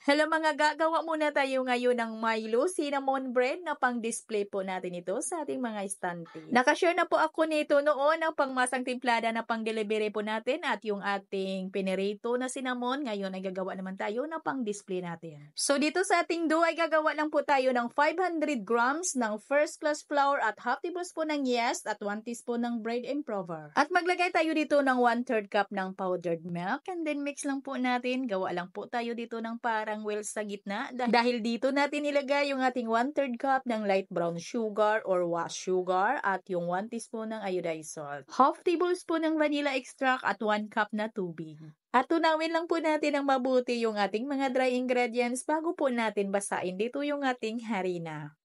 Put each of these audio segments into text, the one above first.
Hello mga gagawa muna tayo ngayon ng Milo cinnamon bread na pang-display po natin ito sa ating mga estante. Nakashare na po ako nito noon ng pangmasang timplada na pang-delivery po natin at yung ating pinirito na cinnamon. Ngayon ay gagawa naman tayo na pang-display natin. So dito sa ating dough ay gagawa lang po tayo ng 500 grams ng first class flour at half tablespoon ng yeast at 1 teaspoon ng bread improver. At maglagay tayo dito ng 1/3 cup ng powdered milk and then mix lang po natin. Gawa lang po tayo dito ng parang wells sa gitna dahil dito natin ilagay yung ating 1/3 cup ng light brown sugar or wash sugar at yung 1 teaspoon ng iodized salt. Half tablespoon ng vanilla extract at 1 cup na tubig. At tunawin lang po natin ng mabuti yung ating mga dry ingredients bago po natin basain dito yung ating harina.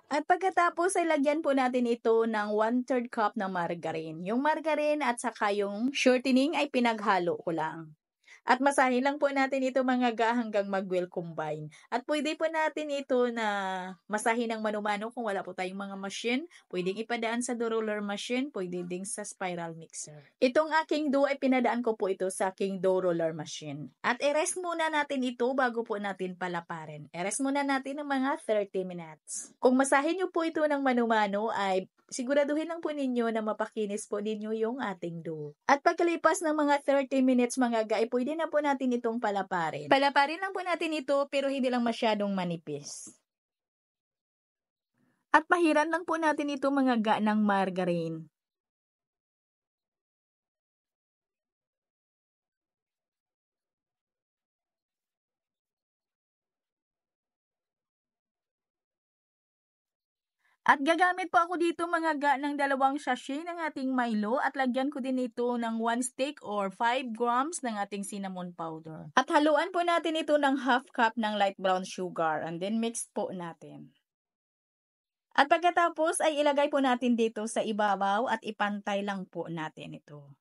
At pagkatapos ay lagyan po natin ito ng 1/3 cup na margarine. Yung margarine at saka yung shortening ay pinaghalo ko lang. At masahin lang po natin ito mga hanggang mag-well combine. At pwede po natin ito na masahin ng mano-mano kung wala po tayong mga machine. Pwedeng ipadaan sa dough roller machine, pwede ding sa spiral mixer. Itong aking dough ay pinadaan ko po ito sa aking dough roller machine. At i-rest muna natin ito bago po natin palaparin. I-rest muna natin ng mga 30 minutes. Kung masahin nyo po ito ng mano-mano ay siguraduhin lang po ninyo na mapakinis po ninyo yung ating dough. At pagkalipas ng mga 30 minutes mga ay pwede na po natin itong palaparin. Palaparin lang po natin ito pero hindi lang masyadong manipis. At pahiran lang po natin ito mga ng margarine. At gagamit po ako dito mga ng dalawang sachet ng ating Milo at lagyan ko din ito ng 1 stick or 5 grams ng ating cinnamon powder. At haluan po natin ito ng half cup ng light brown sugar and then mix po natin. At pagkatapos ay ilagay po natin dito sa ibabaw at ipantay lang po natin ito.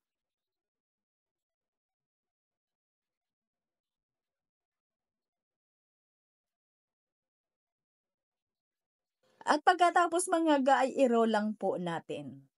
At pagkatapos mga ay i-roll lang po natin.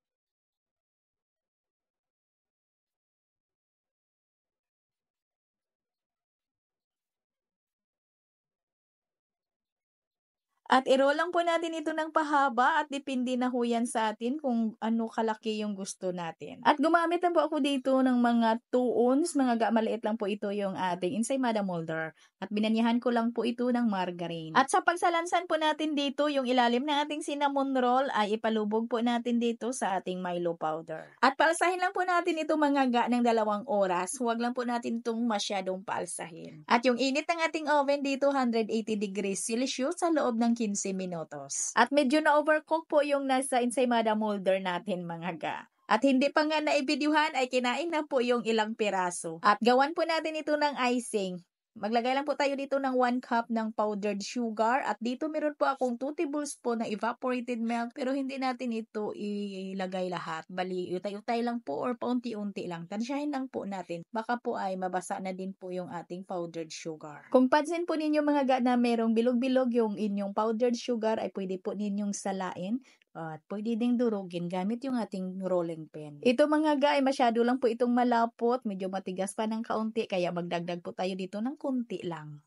At i-roll lang po natin ito ng pahaba at depende na ho yan sa atin kung ano kalaki yung gusto natin. At gumamit lang po ako dito ng mga 2 ounce, mga maliit lang po ito yung ating ensaymada molder. At binanyahan ko lang po ito ng margarine. At sa pagsalansan po natin dito, yung ilalim ng ating cinnamon roll ay ipalubog po natin dito sa ating Milo powder. At paalsahin lang po natin ito mga ng 2 oras. Huwag lang po natin itong masyadong paalsahin. At yung init ng ating oven dito, 180 degrees Celsius sa loob ng 15 minutos. At medyo na-overcook po yung nasa ensaymada molder natin mga At hindi pa nga naibidyuhan ay kinain na po yung ilang piraso. At gawan po natin ito ng icing. Maglagay lang po tayo dito ng 1 cup ng powdered sugar at dito meron po akong 2 tablespoon ng evaporated milk pero hindi natin ito ilagay lahat. Bali, utay-utay lang po or paunti-unti lang. Tansyahin lang po natin. Baka po ay mabasa na din po yung ating powdered sugar. Kung pansin po ninyo mga na merong bilog-bilog yung inyong powdered sugar ay pwede po ninyong salain. At pwede ding durugin gamit yung ating rolling pin. Ito mga ay masyado lang po itong malapot, medyo matigas pa ng kaunti, kaya magdagdag po tayo dito ng kunti lang.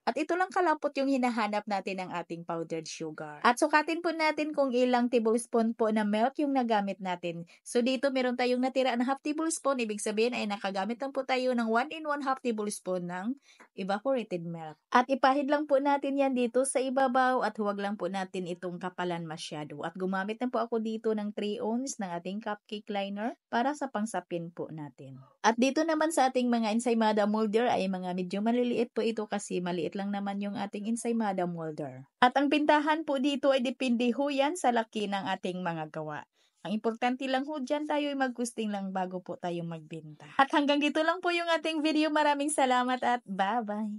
At ito lang kalapot yung hinahanap natin ng ating powdered sugar. At sukatin po natin kung ilang tablespoon po na milk yung nagamit natin. So dito meron tayong natira na half tablespoon. Ibig sabihin ay nakagamit lang po tayo ng 1 and 1/2 tablespoon ng evaporated milk. At ipahid lang po natin yan dito sa ibabaw at huwag lang po natin itong kapalan masyado. At gumamit na po ako dito ng 3 ounce ng ating cupcake liner para sa pangsapin po natin. At dito naman sa ating mga ensaymada molder ay mga medyo maliliit po ito kasi maliit lang naman yung ating ensaymada molder. At ang pintahan po dito ay depende ho yan sa laki ng ating mga gawa. Ang importante lang ho dyan tayo ay mag-gusting lang bago po tayo magbenta. At hanggang dito lang po yung ating video. Maraming salamat at bye-bye!